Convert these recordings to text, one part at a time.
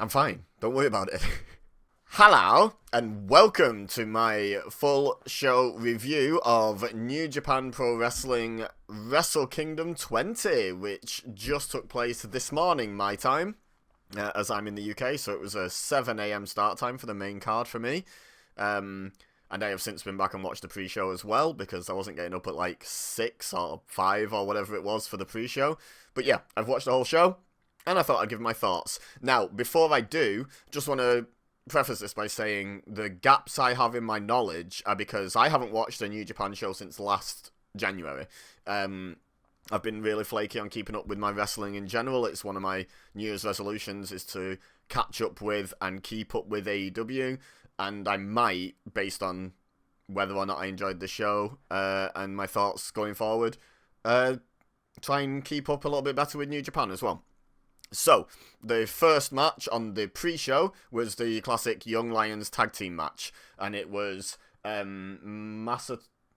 I'm fine. Don't worry about it. Hello, and welcome to my full show review of New Japan Pro Wrestling Wrestle Kingdom 20, which just took place this morning, my time, as I'm in the UK, so it was a 7 a.m. start time for the main card for me. And I have since been back and watched the pre-show as well, because I wasn't getting up at like 6 or 5 or whatever it was for the pre-show. But yeah, I've watched the whole show, and I thought I'd give my thoughts. Now, before I do, just want to preface this by saying the gaps I have in my knowledge are because I haven't watched a New Japan show since last January. I've been really flaky on keeping up with my wrestling in general. It's one of my New Year's resolutions is to catch up with and keep up with AEW, and I might, based on whether or not I enjoyed the show and my thoughts going forward, try and keep up a little bit better with New Japan as well. So, the first match on the pre-show was the classic Young Lions tag team match, and it was Masatora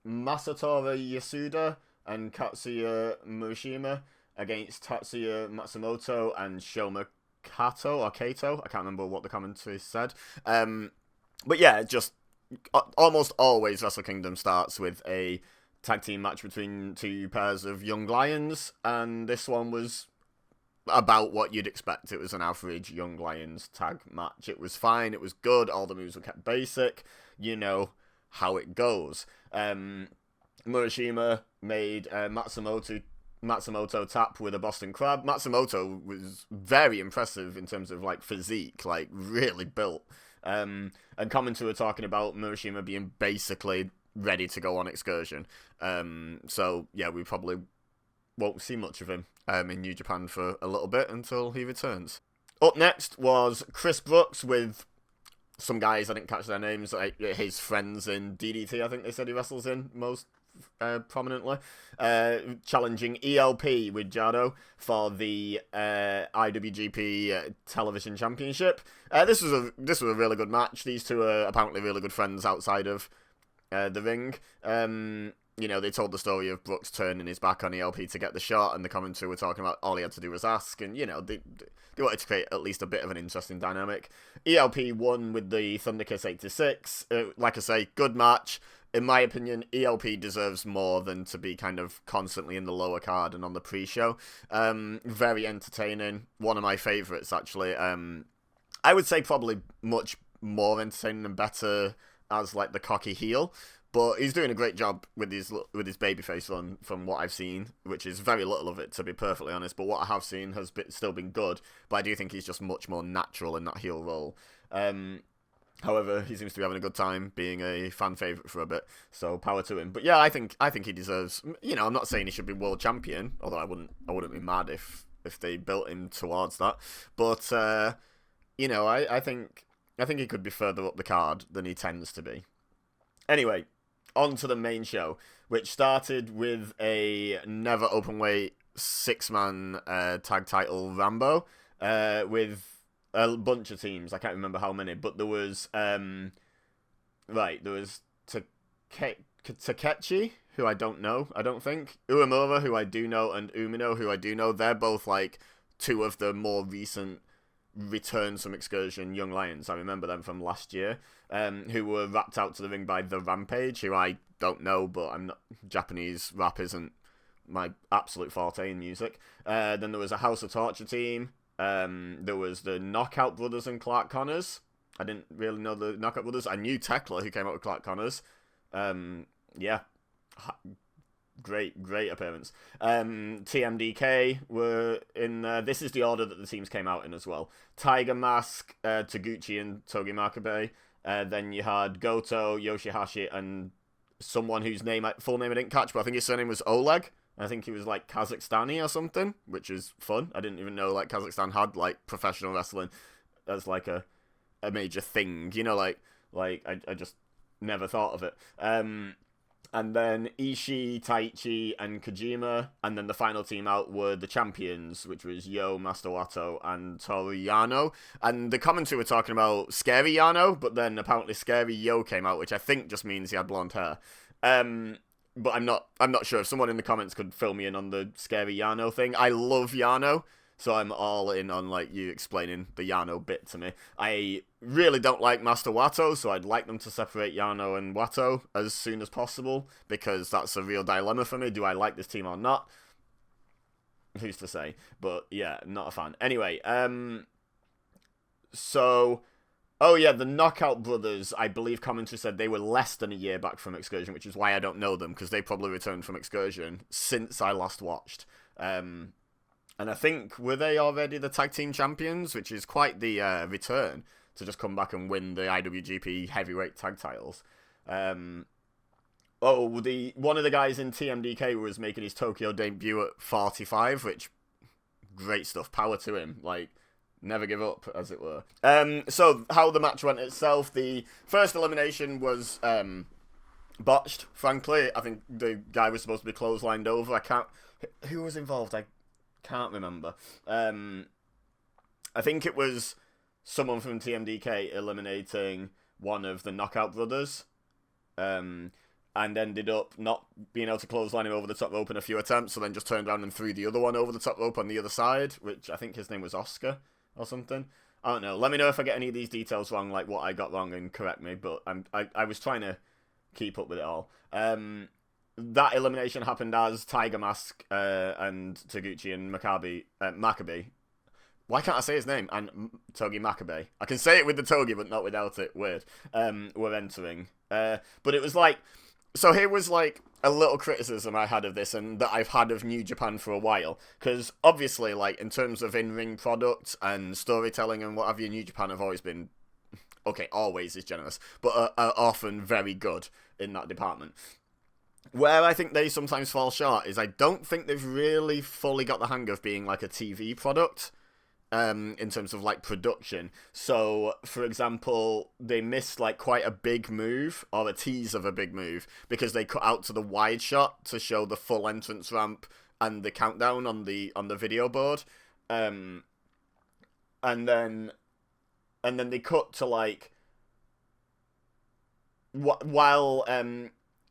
Yasuda and Katsuya Murashima against Tatsuya Matsumoto and Shoma Kato, or Kato, I can't remember what the commentary said. But yeah, just almost always Wrestle Kingdom starts with a tag team match between two pairs of Young Lions, and this one was about what you'd expect. It was an average Young Lions tag match. It was fine, it was good, all the moves were kept basic, you know how it goes. Murashima made Matsumoto tap with a Boston Crab. Matsumoto was very impressive in terms of like physique, like really built. And commentary were talking about Murashima being basically ready to go on excursion. So yeah, we probably won't see much of him in New Japan for a little bit until he returns. Up next was Chris Brooks with some guys, I didn't catch their names, like his friends in DDT, I think they said he wrestles in most prominently, challenging ELP with Jado for the IWGP Television Championship. This was a really good match. These two are apparently really good friends outside of the ring. You know, they told the story of Brooks turning his back on ELP to get the shot, and the commentary were talking about all he had to do was ask, and, you know, they wanted to create at least a bit of an interesting dynamic. ELP won with the Thunder Kiss 8-6. Like I say, good match. In my opinion, ELP deserves more than to be kind of constantly in the lower card and on the pre-show. Very entertaining. One of my favourites, actually. I would say probably much more entertaining and better as, like, the cocky heel. But he's doing a great job with his babyface run from what I've seen, which is very little of it, to be perfectly honest. But what I have seen has still been good. But I do think he's just much more natural in that heel role. However, he seems to be having a good time being a fan favourite for a bit. So power to him. But yeah, I think he deserves. You know, I'm not saying he should be world champion, although I wouldn't be mad if they built him towards that. But you know, I think he could be further up the card than he tends to be. Anyway, on to the main show, which started with a never openweight 6-man tag title Rambo with a bunch of teams. I can't remember how many, but there was there was Takechi, who I don't know, I don't think, Uemura, who I do know, and Umino, who I do know. They're both like two of the more recent returns from excursion Young Lions. I remember them from last year, who were rapped out to the ring by The Rampage, who I don't know, but I'm not, Japanese rap isn't my absolute forte in music. Then there was a House of Torture team. There was the Knockout Brothers and Clark Connors. I didn't really know the Knockout Brothers. I knew Tekla, who came out with Clark Connors. Yeah, great appearance. TMDK were in there. This is the order that the teams came out in as well. Tiger Mask, Taguchi, and Togi Makabe. Then you had Goto, Yoshihashi, and someone whose full name I didn't catch, but I think his surname was Oleg. I think he was like Kazakhstani or something, which is fun. I didn't even know like Kazakhstan had like professional wrestling as like a major thing. You know, like I just never thought of it. And then Ishii, Taichi, and Kojima. And then the final team out were the champions, which was Yo, Master Wato, and Toru Yano. And the commentary were talking about Scary Yano, but then apparently Scary Yo came out, which I think just means he had blonde hair. But I'm not sure. If someone in the comments could fill me in on the Scary Yano thing. I love Yano. So I'm all in on like you explaining the Yano bit to me. I really don't like Master Watto, so I'd like them to separate Yano and Watto as soon as possible, because that's a real dilemma for me. Do I like this team or not? Who's to say? But yeah, not a fan. Anyway, so, oh yeah, the Knockout Brothers, I believe commentary said they were less than a year back from Excursion, which is why I don't know them, because they probably returned from Excursion since I last watched. And I think, were they already the tag team champions, which is quite the return to just come back and win the IWGP heavyweight tag titles. One of the guys in TMDK was making his Tokyo debut at 45, which, great stuff, power to him, like, never give up, as it were. So, how the match went itself, the first elimination was botched, frankly. I think the guy was supposed to be clotheslined over. Who was involved? I can't remember. I think it was someone from TMDK eliminating one of the Knockout Brothers, and ended up not being able to clothesline him over the top rope in a few attempts, so then just turned around and threw the other one over the top rope on the other side, which I think his name was Oscar or something. I don't know. Let me know if I get any of these details wrong, like what I got wrong, and correct me, but I was trying to keep up with it all. That elimination happened as Tiger Mask and Taguchi and Makabe. Why can't I say his name? And Togi Makabe. I can say it with the Togi, but not without it. Weird. Were entering. But it was like... So here was like a little criticism I had of this, and that I've had of New Japan for a while. Because obviously, like, in terms of in-ring product and storytelling and what have you, New Japan have always been... Okay, always is generous. But are often very good in that department. Where I think they sometimes fall short is I don't think they've really fully got the hang of being like a TV product in terms of like production. So, for example, they missed like quite a big move or a tease of a big move because they cut out to the wide shot to show the full entrance ramp and the countdown on the video board. And then they cut to like while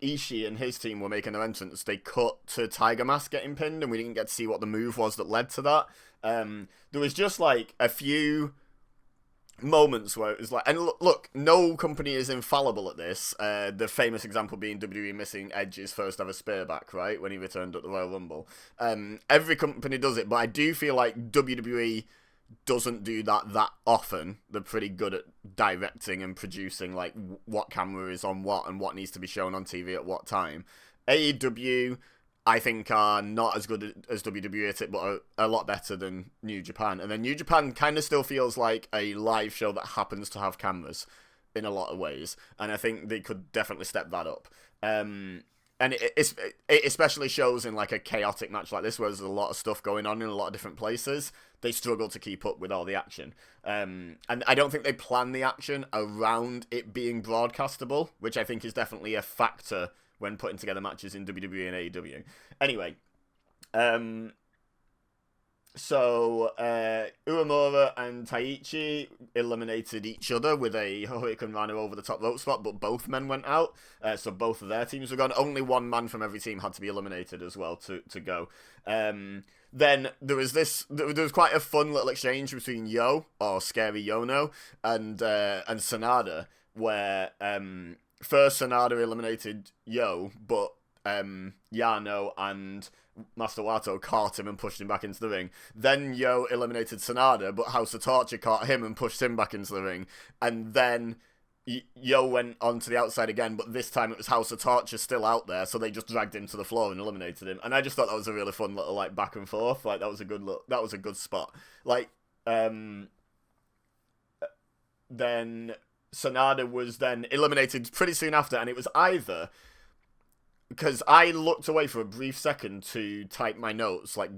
Ishii and his team were making their entrance, they cut to Tiger Mask getting pinned, and we didn't get to see what the move was that led to that. There was just like a few moments where it was like, and look, no company is infallible at this. The famous example being WWE missing Edge's first ever spearback, right, when he returned at the Royal Rumble. Every company does it, but I do feel like WWE doesn't do that often. They're pretty good at directing and producing like what camera is on what and what needs to be shown on TV at what time. AEW, I think, are not as good as WWE at it, but are a lot better than New Japan. And then New Japan kind of still feels like a live show that happens to have cameras in a lot of ways, and I think they could definitely step that up. And it especially shows in like a chaotic match like this, where there's a lot of stuff going on in a lot of different places. They struggle to keep up with all the action. And I don't think they plan the action around it being broadcastable, which I think is definitely a factor when putting together matches in WWE and AEW. Anyway, so Uemura and Taichi eliminated each other with a Hurricane Rana over the top rope spot, but both men went out, so both of their teams were gone. Only one man from every team had to be eliminated as well to go. Then there was quite a fun little exchange between Yo, or Scary Yono, and Sanada, where first Sanada eliminated Yo, but Yano and Master Wato caught him and pushed him back into the ring. Then Yo eliminated Sanada, but House of Torture caught him and pushed him back into the ring. And then Yo went onto the outside again, but this time it was House of Torture still out there, so they just dragged him to the floor and eliminated him. And I just thought that was a really fun little like back and forth. Like that was a good spot. Like then Sanada was then eliminated pretty soon after, and it was either because I looked away for a brief second to type my notes, like,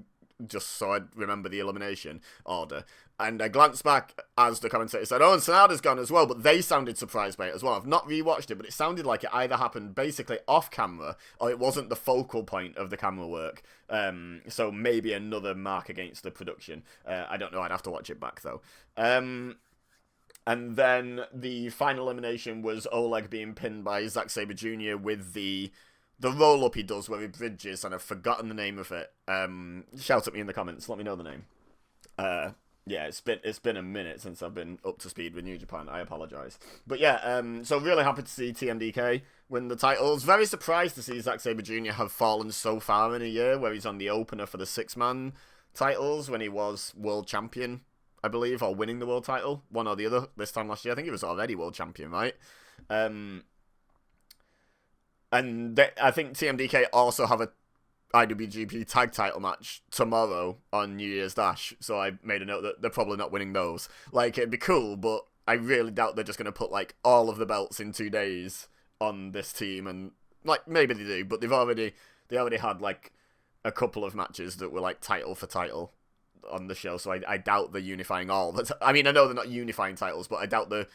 just so I'd remember the elimination order. And I glanced back as the commentator said, oh, and Sanada's gone as well, but they sounded surprised by it as well. I've not rewatched it, but it sounded like it either happened basically off camera, or it wasn't the focal point of the camera work. So maybe another mark against the production. I don't know, I'd have to watch it back, though. And then the final elimination was Oleg being pinned by Zack Sabre Jr. with the roll-up he does where he bridges, and I've forgotten the name of it. Shout at me in the comments, let me know the name. Yeah, it's been a minute since I've been up to speed with New Japan. I apologize, but yeah, so really happy to see TMDK win the titles. Very surprised to see Zack Sabre Jr. have fallen so far in a year, where he's on the opener for the 6-man titles when he was world champion, I believe, or winning the world title, one or the other. This time last year, I think he was already world champion, right? I think TMDK also have a IWGP tag title match tomorrow on New Year's Dash, so I made a note that they're probably not winning those. Like, it'd be cool, but I really doubt they're just going to put, like, all of the belts in 2 days on this team, and, like, maybe they do, but they already had, like, a couple of matches that were, like, title for title on the show, so I doubt they're unifying all. I mean, I know they're not unifying titles, but I doubt they're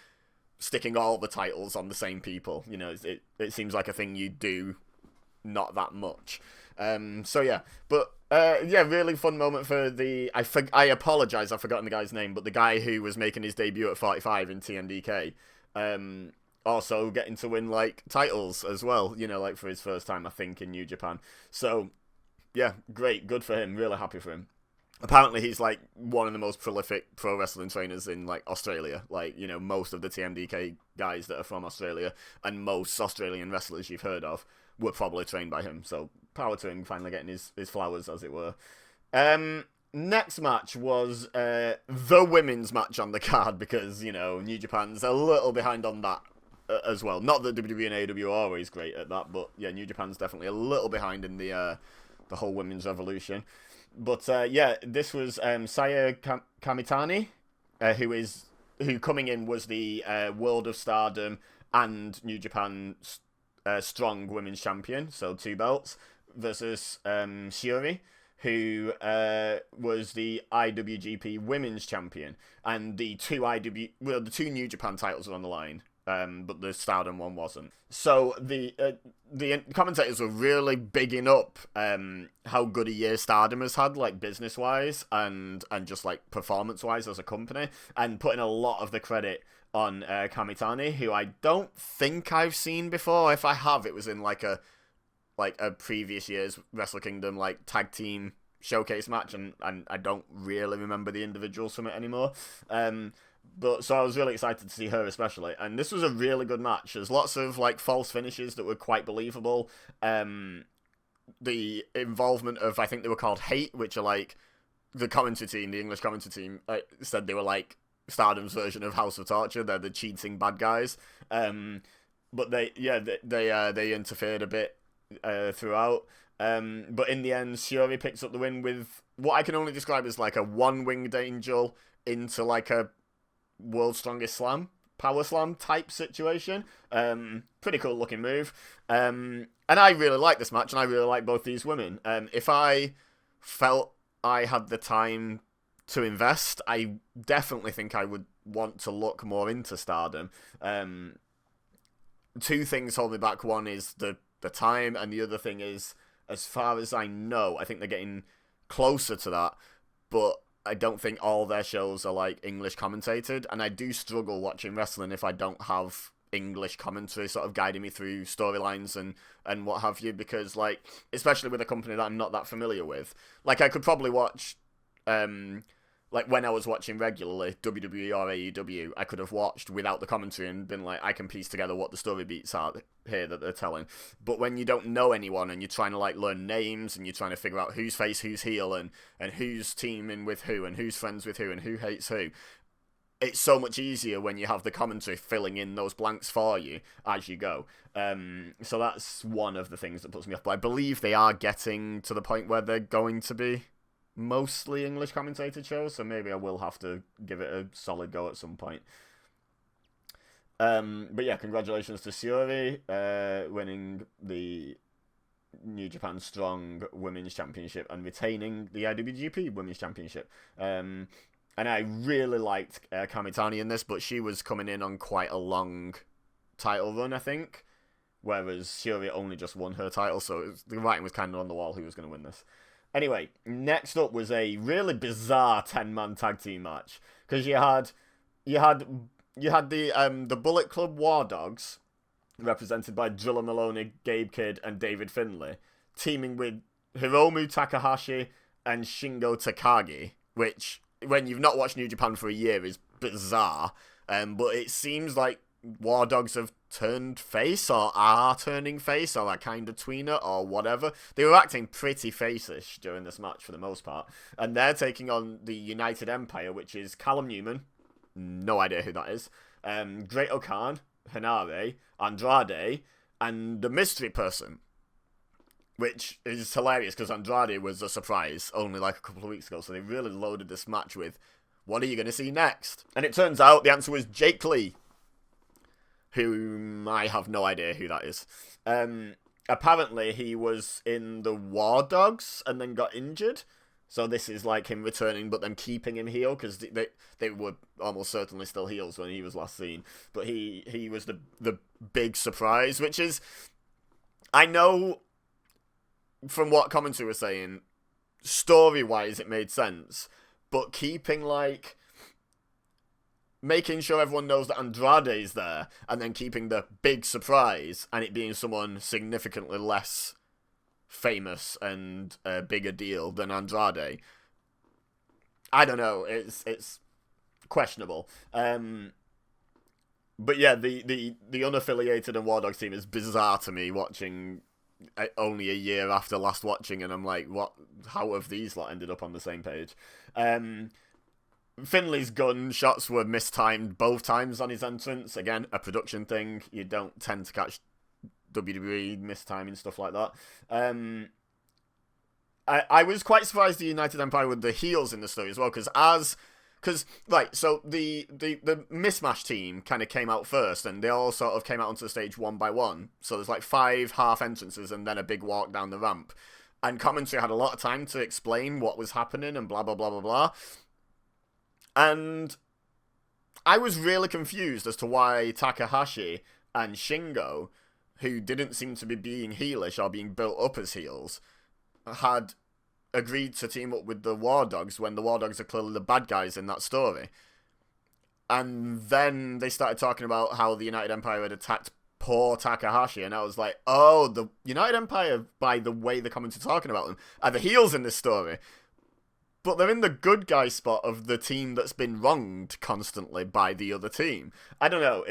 sticking all the titles on the same people. You know, it seems like a thing you do not that much. So yeah, but yeah, really fun moment for the. I apologize, I've forgotten the guy's name, but the guy who was making his debut at 45 in TMDK, also getting to win like titles as well. You know, like for his first time, I think, in New Japan. So yeah, great, good for him. Really happy for him. Apparently, he's like one of the most prolific pro wrestling trainers in like Australia. Like, you know, most of the TMDK guys that are from Australia and most Australian wrestlers you've heard of were probably trained by him. So power to him finally getting his flowers, as it were. Next match was the women's match on the card, because, you know, New Japan's a little behind on that as well. Not that WWE and AEW are always great at that, but yeah, New Japan's definitely a little behind in the whole women's revolution. But yeah, this was Saya Kamitani, who coming in was the World of Stardom and New Japan Strong Women's Champion, so 2 belts, versus Shiori, who was the IWGP Women's Champion, and the two New Japan titles are on the line. But the Stardom one wasn't. So the commentators were really bigging up how good a year Stardom has had, like business wise and just like performance wise as a company, and putting a lot of the credit on Kamitani, who I don't think I've seen before. If I have, it was in like a previous year's Wrestle Kingdom like tag team showcase match, and I don't really remember the individuals from it anymore. But so I was really excited to see her especially, and this was a really good match. There's lots of like false finishes that were quite believable. The involvement of, I think they were called Hate, which are like the commentary team, the English commentary team, said they were like Stardom's version of House of Torture. They're the cheating bad guys. But they interfered a bit throughout. But in the end, Shiori picks up the win with what I can only describe as like a one-winged angel into like a World's Strongest Slam, Power Slam type situation. Pretty cool looking move. And I really like this match, and I really like both these women. If I felt I had the time to invest, I definitely think I would want to look more into Stardom. 2 things hold me back. One is the time, and the other thing is, as far as I know, I think they're getting closer to that, but I don't think all their shows are like English commentated, and I do struggle watching wrestling if I don't have English commentary sort of guiding me through storylines and what have you, because like, especially with a company that I'm not that familiar with, like I could probably watch like when I was watching regularly WWE or AEW, I could have watched without the commentary and been like, I can piece together what the story beats are here that they're telling. But when you don't know anyone and you're trying to like learn names and you're trying to figure out who's face, who's heel, and who's teaming with who, and who's friends with who, and who hates who, it's so much easier when you have the commentary filling in those blanks for you as you go. So that's one of the things that puts me off. But I believe they are getting to the point where they're going to be mostly English commentated shows, so maybe I will have to give it a solid go at some point. But yeah, congratulations to Shiori winning the New Japan Strong Women's Championship and retaining the IWGP Women's Championship. And I really liked Kamitani in this, but she was coming in on quite a long title run, I think, whereas Shiori only just won her title, so the writing was kind of on the wall who was going to win this. Anyway, next up was a really bizarre 10-man tag team match, because you had the Bullet Club War Dogs, represented by Drilla Maloney, Gabe Kidd, and David Finlay, teaming with Hiromu Takahashi and Shingo Takagi, which when you've not watched New Japan for a year is bizarre. But it seems like War Dogs have turned face, or are turning face, or are kind of tweener, or whatever. They were acting pretty face-ish during this match for the most part. And they're taking on the United Empire, which is Callum Newman, no idea who that is, Great O'Khan, Hanare, Andrade, and the mystery person. Which is hilarious, because Andrade was a surprise only like a couple of weeks ago, so they really loaded this match with, what are you going to see next? And it turns out the answer was Jake Lee, whom I have no idea who that is. Apparently, he was in the War Dogs and then got injured. So this is like him returning, but then keeping him heel, because they were almost certainly still heels when he was last seen. But he was the big surprise, which is, I know from what commentary was saying, story-wise it made sense, but keeping like, making sure everyone knows that Andrade's there, and then keeping the big surprise, and it being someone significantly less famous and a bigger deal than Andrade. I don't know, it's questionable. But yeah, the unaffiliated and War Dogs team is bizarre to me, watching only a year after last watching, and I'm like, what? How have these lot ended up on the same page? Finley's gunshots were mistimed both times on his entrance. Again, a production thing. You don't tend to catch WWE mistiming stuff like that. I was quite surprised the United Empire with the heels in the story as well, so the mismatch team kind of came out first, and they all sort of came out onto the stage one by one. So there's like 5 half entrances and then a big walk down the ramp. And commentary had a lot of time to explain what was happening and blah, blah, blah, blah, blah. And I was really confused as to why Takahashi and Shingo, who didn't seem to be being heelish or being built up as heels, had agreed to team up with the War Dogs when the War Dogs are clearly the bad guys in that story. And then they started talking about how the United Empire had attacked poor Takahashi, and I was like, oh, the United Empire, by the way the comments are talking about them, are the heels in this story. But they're in the good guy spot of the team that's been wronged constantly by the other team. I don't know,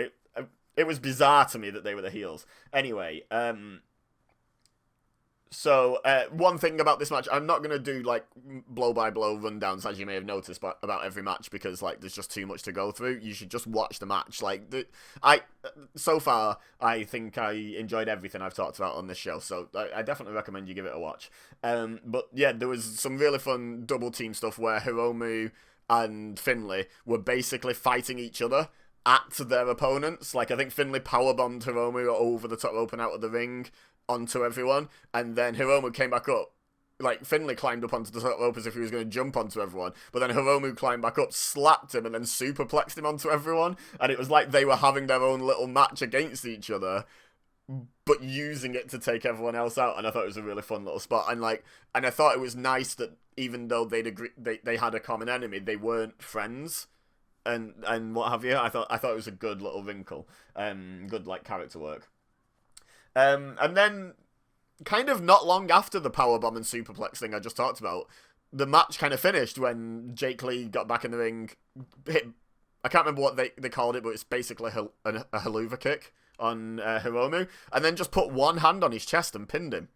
it was bizarre to me that they were the heels. Anyway, so one thing about this match, I'm not going to do like blow-by-blow rundowns, as you may have noticed, about every match, because like there's just too much to go through. You should just watch the match. So far, I think I enjoyed everything I've talked about on this show, so I definitely recommend you give it a watch. But yeah, there was some really fun double team stuff where Hiromu and Finlay were basically fighting each other at their opponents. Like, I think Finlay powerbombed Hiromu over the top rope and out of the ring onto everyone, and then Hiromu came back up. Like, Finlay climbed up onto the top rope as if he was going to jump onto everyone, but then Hiromu climbed back up, slapped him, and then superplexed him onto everyone, and it was like they were having their own little match against each other, but using it to take everyone else out, and I thought it was a really fun little spot, and I thought it was nice that even though they had a common enemy, they weren't friends, and what have you. I thought it was a good little wrinkle, good like character work. And then, kind of not long after the powerbomb and superplex thing I just talked about, the match kind of finished when Jake Lee got back in the ring, hit, I can't remember what they called it, but it's basically a haluva kick on Hiromu, and then just put one hand on his chest and pinned him,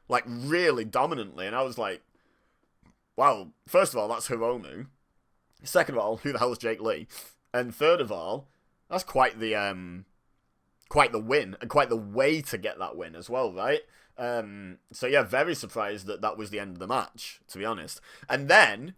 like, really dominantly, and I was like, wow, first of all, that's Hiromu. Second of all, who the hell is Jake Lee? And third of all, that's quite the win, and quite the way to get that win as well, right? So yeah, very surprised that was the end of the match, to be honest. And then,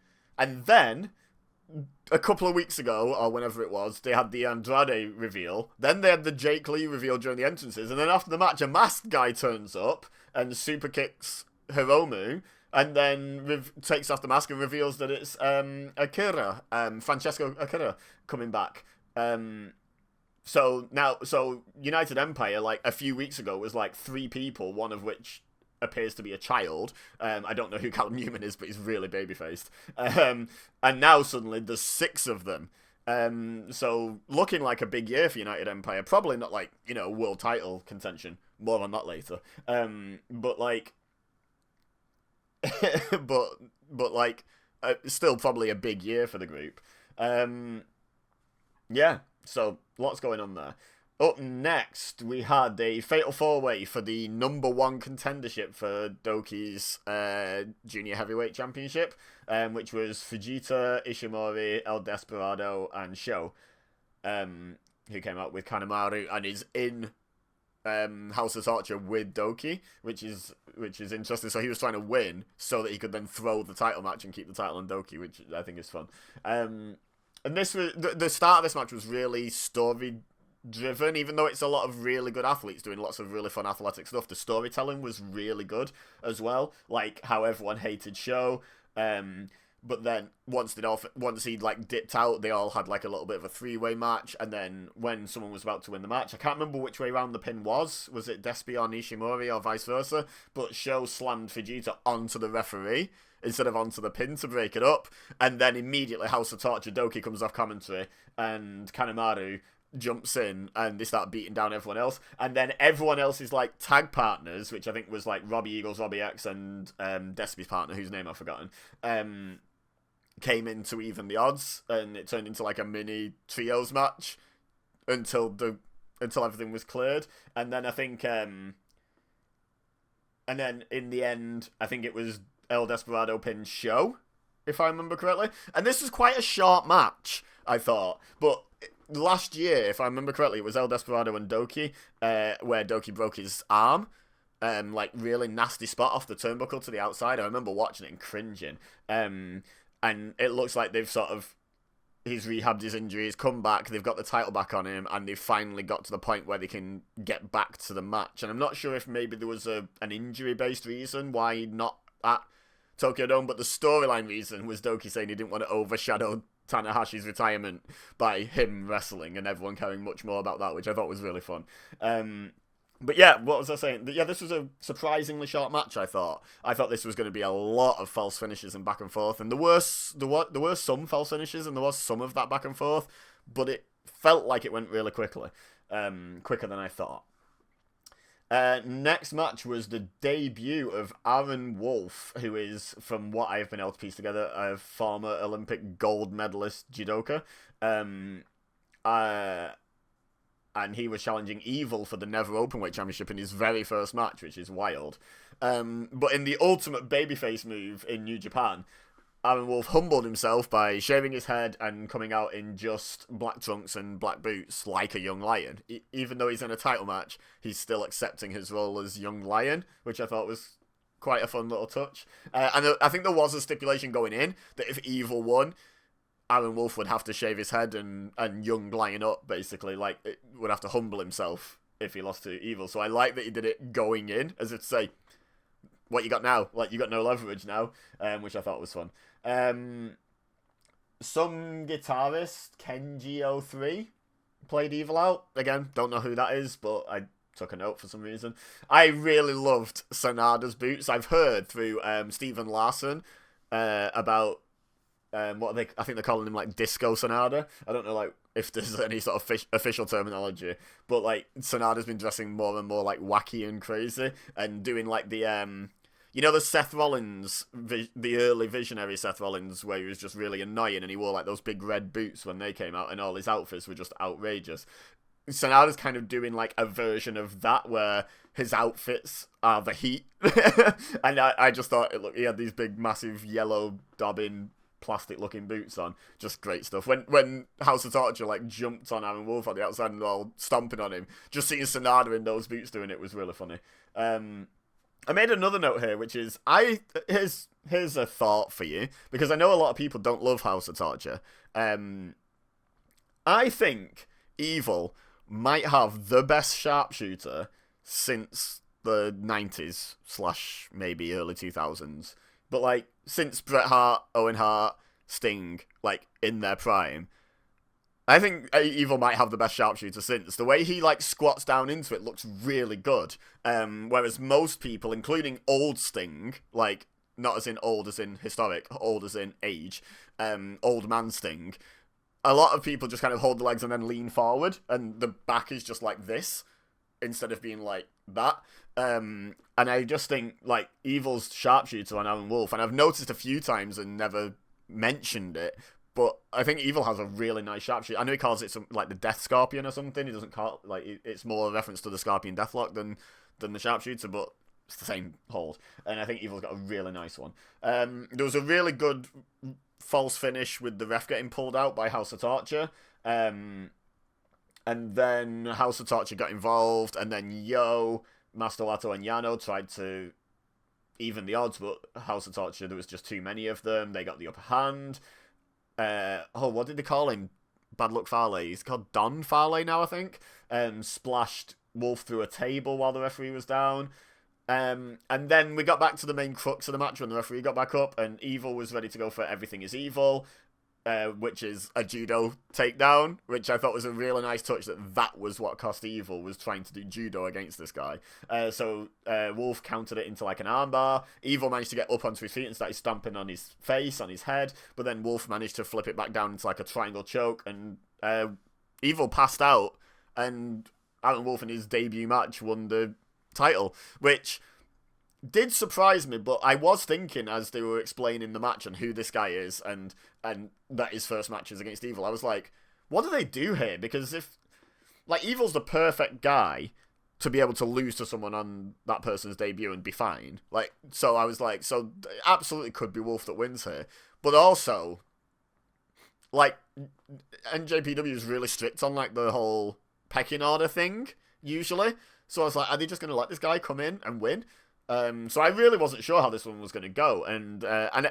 a couple of weeks ago, or whenever it was, they had the Andrade reveal, then they had the Jake Lee reveal during the entrances, and then after the match, a masked guy turns up and super kicks Hiromu, and then takes off the mask and reveals that it's Akira, Francesco Akira, coming back. So United Empire, like, a few weeks ago was like 3 people, one of which appears to be a child. I don't know who Callum Newman is, but he's really baby-faced. And now suddenly there's 6 of them. So looking like a big year for United Empire. Probably not like, world title contention. More on that later. But like, but like, still probably a big year for the group. Yeah, so lots going on there. Up next, we had a fatal four-way for the #1 contendership for Doki's Junior Heavyweight Championship, which was Fujita, Ishimori, El Desperado, and Sho, who came out with Kanemaru and is in House of Torture with Doki, which is interesting. So he was trying to win so that he could then throw the title match and keep the title on Doki, which I think is fun. And this was the start of this match was really story driven, even though it's a lot of really good athletes doing lots of really fun athletic stuff. The storytelling was really good as well, like how everyone hated Sho, but then once he like dipped out, they all had like a little bit of a three-way match, and then when someone was about to win the match, I can't remember which way around the pin was it Despi or Nishimori or vice versa, but Sho slammed Fujita onto the referee instead of onto the pin to break it up, and then immediately House of Torture Doki comes off commentary and Kanemaru jumps in and they start beating down everyone else, and then everyone else's like tag partners, which I think was like Robbie Eagles, Robbie X, and Despi's partner, whose name I've forgotten, came in to even the odds, and it turned into like a mini trios match until everything was cleared, and then I think and then in the end I think it was El Desperado pinned Sho, if I remember correctly, and this was quite a short match, I thought, but last year, if I remember correctly, it was El Desperado and Doki, where Doki broke his arm, like really nasty spot off the turnbuckle to the outside. I remember watching it and cringing. And it looks like he's rehabbed his injuries, come back, they've got the title back on him, and they've finally got to the point where they can get back to the match. And I'm not sure if maybe there was an injury-based reason why not at Tokyo Dome, but the storyline reason was Doki saying he didn't want to overshadow Tanahashi's retirement by him wrestling and everyone caring much more about that, which I thought was really fun. But yeah, what was I saying? Yeah, this was a surprisingly short match, I thought. I thought this was going to be a lot of false finishes and back and forth, and there were some false finishes and there was some of that back and forth, but it felt like it went really quickly, quicker than I thought. Next match was the debut of Aaron Wolf, who is, from what I've been able to piece together, a former Olympic gold medalist judoka. And he was challenging Evil for the Never Openweight Championship in his very first match, which is wild. But in the ultimate babyface move in New Japan, Aaron Wolf humbled himself by shaving his head and coming out in just black trunks and black boots like a young lion. Even though he's in a title match, he's still accepting his role as young lion, which I thought was quite a fun little touch. And I think there was a stipulation going in that if Evil won, Aaron Wolf would have to shave his head and young lion up, basically. Like, it would have to humble himself if he lost to Evil. So I like that he did it going in, as if to say, what you got now? Like, you got no leverage now, which I thought was fun. Some guitarist, Kenji03, played Evil out. Again, don't know who that is, but I took a note for some reason. I really loved Sanada's boots. I've heard through Stephen Larson about what they, I think they're calling him like Disco Sanada. I don't know like if there's any sort of official terminology, but like Sanada's been dressing more and more like wacky and crazy and doing like the you know the Seth Rollins, the early visionary Seth Rollins, where he was just really annoying and he wore like those big red boots when they came out and all his outfits were just outrageous. Sanada's kind of doing like a version of that where his outfits are the heat. And I just thought, look, he had these big massive yellow daubing plastic looking boots on. Just great stuff. When House of Torture like jumped on Aaron Wolf on the outside and all stomping on him, just seeing Sanada in those boots doing it was really funny. I made another note here, which is here's a thought for you, because I know a lot of people don't love House of Torture. I think Evil might have the best sharpshooter since the 90s / maybe early 2000s. But like since Bret Hart, Owen Hart, Sting, like in their prime, I think Evil might have the best sharpshooter since. The way he like squats down into it looks really good. Whereas most people, including old Sting, like not as in old as in historic, old as in age, old man Sting, a lot of people just kind of hold the legs and then lean forward, and the back is just like this instead of being like that. And I just think like Evil's sharpshooter on Aaron Wolf, and I've noticed a few times and never mentioned it, but I think Evil has a really nice sharpshooter. I know he calls it like the Death Scorpion or something. He doesn't call it, like, it's more a reference to the Scorpion Deathlock than the sharpshooter, but it's the same hold. And I think Evil's got a really nice one. There was a really good false finish with the ref getting pulled out by House of Torture. And then House of Torture got involved, and then Master Lato, and Yano tried to even the odds, but House of Torture, there was just too many of them. They got the upper hand. What did they call him? Bad Luck Fale. He's called Don Fale now, I think. Splashed Wolf through a table while the referee was down. And then we got back to the main crux of the match when the referee got back up, and Evil was ready to go for Everything is Evil, which is a judo takedown, which I thought was a really nice touch, that was what cost Evil, was trying to do judo against this guy. So Wolf countered it into like an armbar. Evil managed to get up onto his feet and started stomping on his face, on his head, but then Wolf managed to flip it back down into like a triangle choke, and Evil passed out, and Aaron Wolf in his debut match won the title, which did surprise me, but I was thinking as they were explaining the match and who this guy is, and that his first match is against Evil, I was like, what do they do here? Because if, like, Evil's the perfect guy to be able to lose to someone on that person's debut and be fine. Like, so I was like, so it absolutely could be Wolf that wins here. But also, like, NJPW is really strict on, like, the whole pecking order thing, usually. So I was like, are they just going to let this guy come in and win? So I really wasn't sure how this one was going to go. And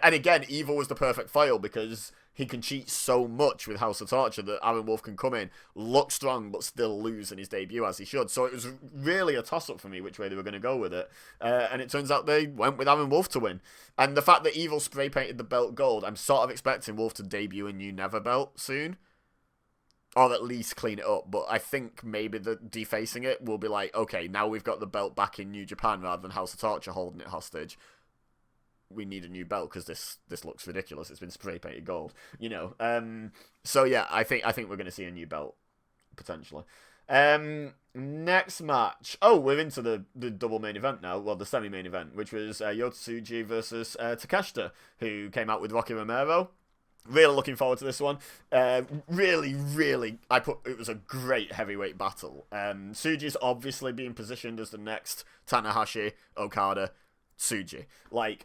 again, Evil was the perfect foil because he can cheat so much with House of Torture that Aaron Wolf can come in, look strong, but still lose in his debut as he should. So it was really a toss-up for me which way they were going to go with it. And it turns out they went with Aaron Wolf to win. And the fact that Evil spray-painted the belt gold, I'm sort of expecting Wolf to debut a new Never belt soon. Or at least clean it up, but I think maybe the defacing it will be like, okay, now we've got the belt back in New Japan rather than House of Torture holding it hostage. We need a new belt because this looks ridiculous. It's been spray painted gold, you know. So yeah, I think we're gonna see a new belt potentially. Next match. Oh, we're into the double main event now. Well, the semi main event, which was Yota Tsuji versus Takeshita, who came out with Rocky Romero. Really looking forward to this one. Really, it was a great heavyweight battle. Tsuji's obviously being positioned as the next Tanahashi, Okada, Tsuji. Like,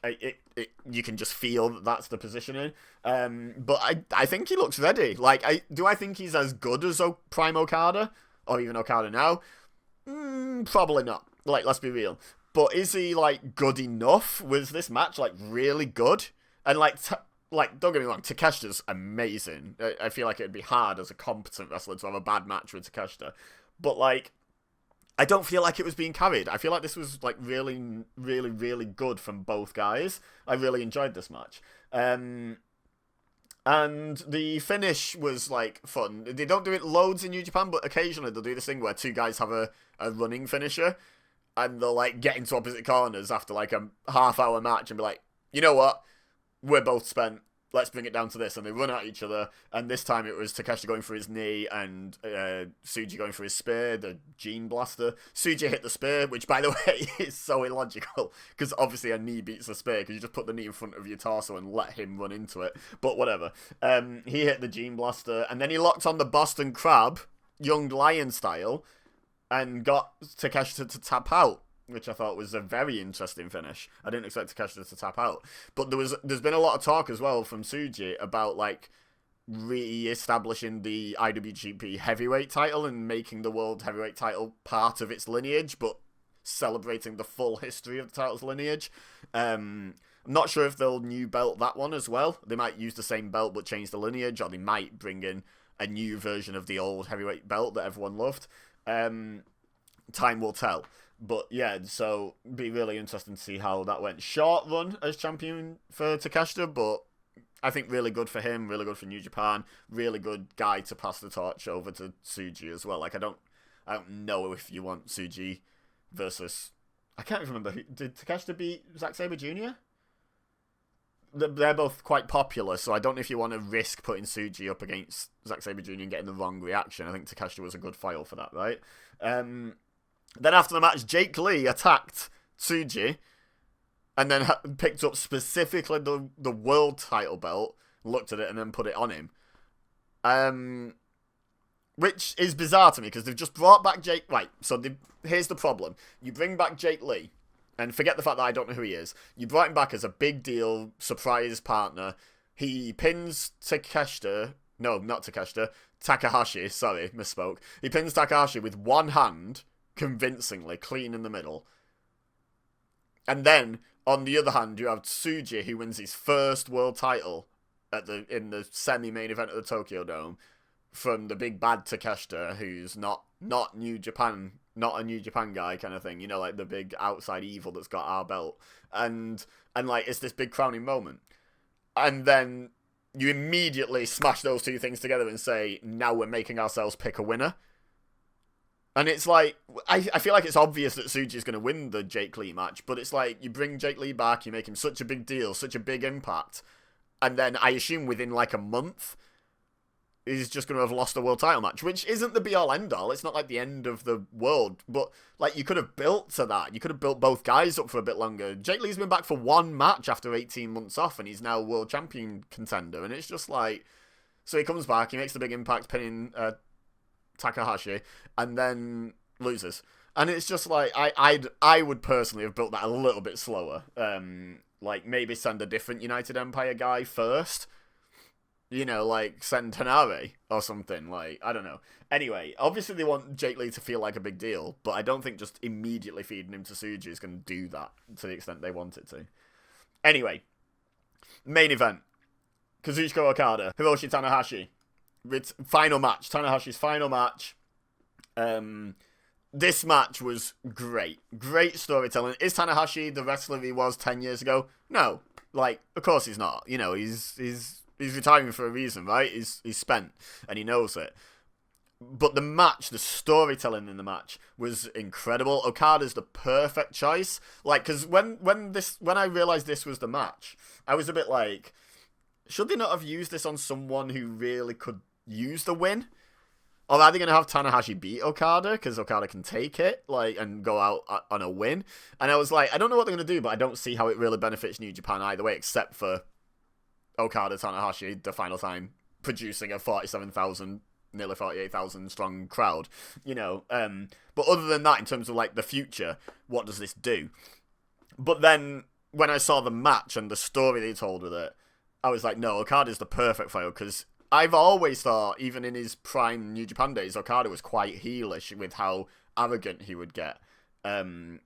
you can just feel that that's the positioning. But I think he looks ready. Like, do I think he's as good as Prime Okada? Or even Okada now? Probably not. Like, let's be real. But is he, like, good enough? Was this match, like, really good? And, like, don't get me wrong, Takeshita's amazing. I feel like it'd be hard as a competent wrestler to have a bad match with Takeshita. But, like, I don't feel like it was being carried. I feel like this was, like, really, really, really good from both guys. I really enjoyed this match. And the finish was, like, fun. They don't do it loads in New Japan, but occasionally they'll do this thing where two guys have a running finisher. And they'll, like, get into opposite corners after, like, a half-hour match and be like, you know what? We're both spent. Let's bring it down to this. And they run at each other. And this time it was Takeshita going for his knee and Tsuji going for his spear, the Gene Blaster. Tsuji hit the spear, which, by the way, is so illogical. Because obviously a knee beats a spear. Because you just put the knee in front of your torso and let him run into it. But whatever. He hit the Gene Blaster. And then he locked on the Boston Crab, Young Lion style, and got Takeshita to tap out, which I thought was a very interesting finish. I didn't expect Takeshita to tap out. But there's been a lot of talk as well from Tsuji about, like, re-establishing the IWGP heavyweight title and making the world heavyweight title part of its lineage, but celebrating the full history of the title's lineage. I'm not sure if they'll new belt that one as well. They might use the same belt but change the lineage, or they might bring in a new version of the old heavyweight belt that everyone loved. Time will tell. But yeah, so be really interesting to see how that went. Short run as champion for Takeshita, but I think really good for him, really good for New Japan, really good guy to pass the torch over to Tsuji as well. Like, I don't know if you want Tsuji versus, I can't remember, did Takeshita beat Zack Sabre Jr.? They're both quite popular, so I don't know if you want to risk putting Tsuji up against Zack Sabre Jr. and getting the wrong reaction. I think Takeshita was a good foil for that, right? Then after the match, Jake Lee attacked Tsuji and then picked up specifically the world title belt looked at it, and then put it on him. Which is bizarre to me, because they've just brought back Jake... Right, so here's the problem. You bring back Jake Lee, and forget the fact that I don't know who he is. You brought him back as a big deal, surprise partner. He pins Takeshita... No, not Takeshita. Takahashi, sorry, misspoke. He pins Takahashi with one hand, convincingly, clean in the middle. And then, on the other hand, you have Tsuji, who wins his first world title in the semi-main event of the Tokyo Dome, from the big bad Takeshita, who's not New Japan, not a New Japan guy kind of thing, you know, like the big outside evil that's got our belt. And like, it's this big crowning moment. And then you immediately smash those two things together and say, now we're making ourselves pick a winner. And it's like, I feel like it's obvious that Tsuji's going to win the Jake Lee match, but it's like, you bring Jake Lee back, you make him such a big deal, such a big impact, and then I assume within like a month, he's just going to have lost a world title match, which isn't the be-all end-all. It's not like the end of the world, but like, you could have built to that. You could have built both guys up for a bit longer. Jake Lee's been back for one match after 18 months off, and he's now world champion contender, and it's just like, so he comes back, he makes the big impact, pinning Takahashi, and then loses. And it's just like, I would personally have built that a little bit slower. Like, maybe send a different United Empire guy first. You know, like, send Hanare or something, like, I don't know. Anyway, obviously they want Jake Lee to feel like a big deal, but I don't think just immediately feeding him to Tsuji is going to do that to the extent they want it to. Anyway, main event. Kazuchika Okada, Hiroshi Tanahashi. Final match, Tanahashi's final match. This match was great. Great storytelling. Is Tanahashi the wrestler he was 10 years ago? No. Like, of course he's not. You know, he's retiring for a reason, right? He's spent, and he knows it. But the match, the storytelling in the match was incredible. Okada's the perfect choice. Like, because when I realized this was the match, I was a bit like, should they not have used this on someone who really could use the win? Or are they going to have Tanahashi beat Okada, because Okada can take it, like, and go out on a win? And I was like, I don't know what they're going to do, but I don't see how it really benefits New Japan either way, except for Okada Tanahashi, the final time, producing a 47,000, nearly 48,000 strong crowd, you know. But other than that, in terms of, like, the future, what does this do? But then, when I saw the match and the story they told with it, I was like, no, Okada's the perfect foil, because I've always thought, even in his prime New Japan days, Okada was quite heelish with how arrogant he would get. And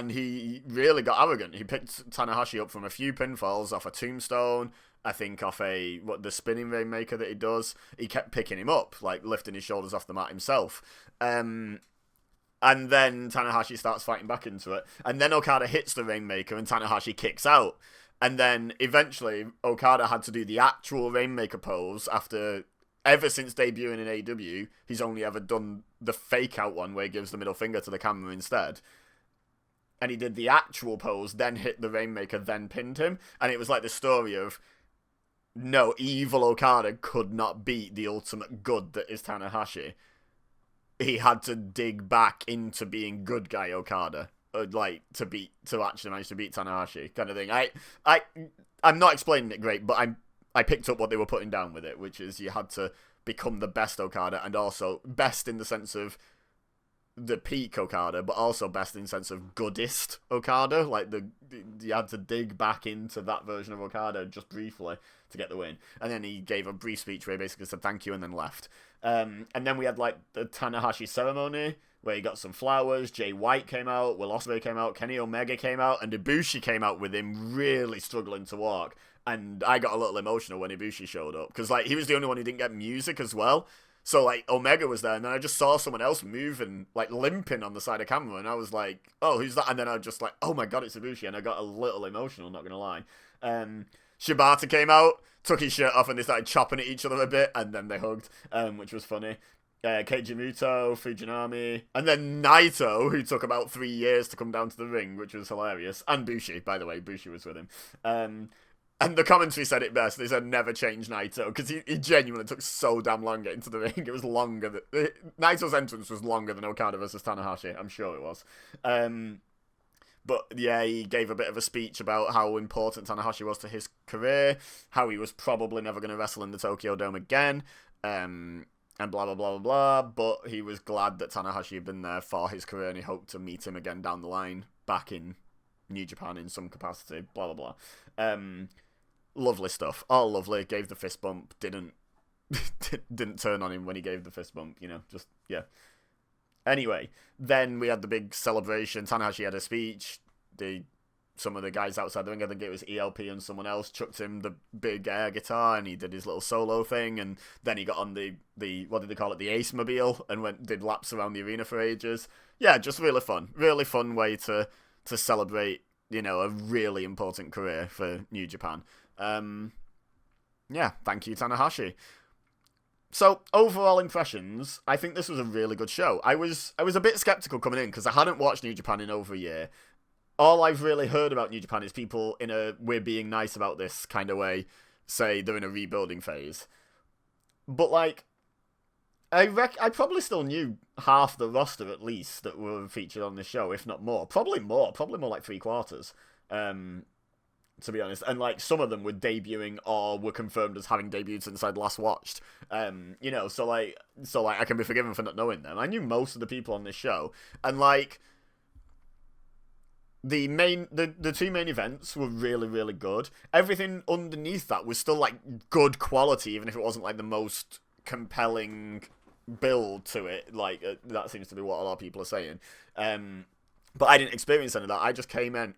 he really got arrogant. He picked Tanahashi up from a few pinfalls off a tombstone, I think off the spinning rainmaker that he does. He kept picking him up, like lifting his shoulders off the mat himself. And then Tanahashi starts fighting back into it. And then Okada hits the rainmaker and Tanahashi kicks out. And then eventually Okada had to do the actual rainmaker pose after, ever since debuting in AEW, he's only ever done the fake out one where he gives the middle finger to the camera instead. And he did the actual pose, then hit the rainmaker, then pinned him. And it was like the story of, no, evil Okada could not beat the ultimate good that is Tanahashi. He had to dig back into being good guy Okada. Like, to actually manage to beat Tanahashi, kind of thing. I'm not explaining it great, but I picked up what they were putting down with it, which is you had to become the best Okada, and also best in the sense of the peak Okada, but also best in the sense of goodest Okada. Like, you had to dig back into that version of Okada just briefly to get the win. And then he gave a brief speech where he basically said thank you and then left. And then we had, like, the Tanahashi ceremony, where he got some flowers. Jay White came out, Will Ospreay came out, Kenny Omega came out, and Ibushi came out with him really struggling to walk. And I got a little emotional when Ibushi showed up, because, like, he was the only one who didn't get music as well. So, like, Omega was there, and then I just saw someone else moving, like, limping on the side of camera, and I was like, oh, who's that? And then I was just like, oh my god, it's Ibushi, and I got a little emotional, not gonna lie. Shibata came out, took his shirt off, and they started chopping at each other a bit, and then they hugged, which was funny. Keiji Muto, Fujinami, and then Naito, who took about 3 years to come down to the ring, which was hilarious. And Bushi, by the way, Bushi was with him. And the commentary said it best. They said never change Naito, because he genuinely took so damn long getting to the ring. It was longer Naito's entrance was longer than Okada versus Tanahashi. I'm sure it was. But yeah, he gave a bit of a speech about how important Tanahashi was to his career, how he was probably never going to wrestle in the Tokyo Dome again, and blah, blah, blah, blah, blah. But he was glad that Tanahashi had been there for his career, and he hoped to meet him again down the line, back in New Japan in some capacity, blah, blah, blah. Lovely stuff. All lovely. Gave the fist bump. Didn't turn on him when he gave the fist bump, just, yeah. Anyway, then we had the big celebration. Tanahashi had a speech. Some of the guys outside the ring, I think it was ELP and someone else, chucked him the big air guitar, and he did his little solo thing, and then he got on the what did they call it, the Ace Mobile, and did laps around the arena for ages. Yeah, just really fun way to celebrate, a really important career for New Japan. Yeah, thank you, Tanahashi. So, overall impressions, I think this was a really good show. I was a bit skeptical coming in, because I hadn't watched New Japan in over a year. All I've really heard about New Japan is people in a we're being nice about this kind of way say they're in a rebuilding phase. But, I probably still knew half the roster, at least, that were featured on this show, if not more. Probably more like 3/4. To be honest, and some of them were debuting or were confirmed as having debuted since I'd last watched. So I can be forgiven for not knowing them. I knew most of the people on this show, and the two main events were really, really good. Everything underneath that was still good quality, even if it wasn't the most compelling build to it. That seems to be what a lot of people are saying. But I didn't experience any of that. I just came in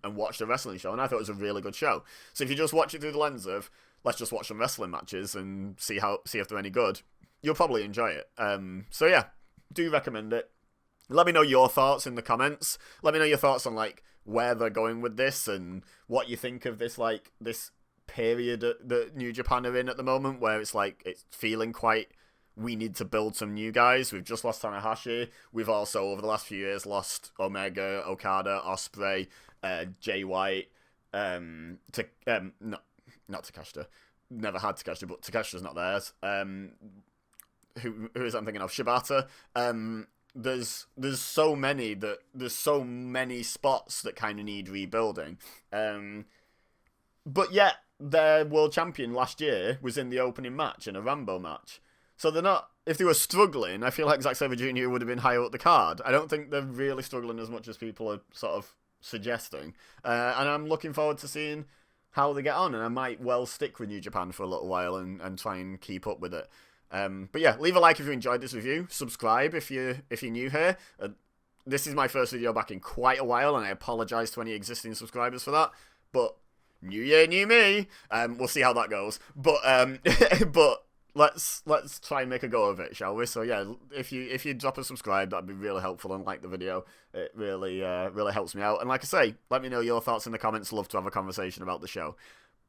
and watched a wrestling show, and I thought it was a really good show. So if you just watch it through the lens of, let's just watch some wrestling matches and see if they're any good, you'll probably enjoy it. So yeah, do recommend it. Let me know your thoughts in the comments. Let me know your thoughts on where they're going with this and what you think of this this period that New Japan are in at the moment, where it's it's feeling quite, we need to build some new guys. We've just lost Tanahashi. We've also, over the last few years, lost Omega, Okada, Ospreay, Jay White, not Takeshita. Never had Takeshita, but Takeshita's not theirs. Who is I'm thinking of? Shibata. There's so many spots that kind of need rebuilding. But yet, their world champion last year was in the opening match in a Rambo match. So they're not, if they were struggling, I feel like Zack Sabre Jr. would have been higher up the card. I don't think they're really struggling as much as people are sort of suggesting. And I'm looking forward to seeing how they get on, and I might well stick with New Japan for a little while and try and keep up with it. But yeah, leave a like if you enjoyed this review. Subscribe if you're new here. This is my first video back in quite a while, and I apologise to any existing subscribers for that. But new year, new me. We'll see how that goes. But but let's try and make a go of it, shall we? So yeah, if you drop a subscribe, that'd be really helpful, and like the video. It really helps me out. And like I say, let me know your thoughts in the comments. Love to have a conversation about the show.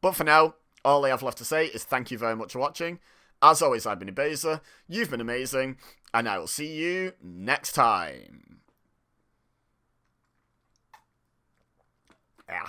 But for now, all I have left to say is thank you very much for watching. As always, I've been EBEZA, you've been amazing, and I will see you next time. Yeah.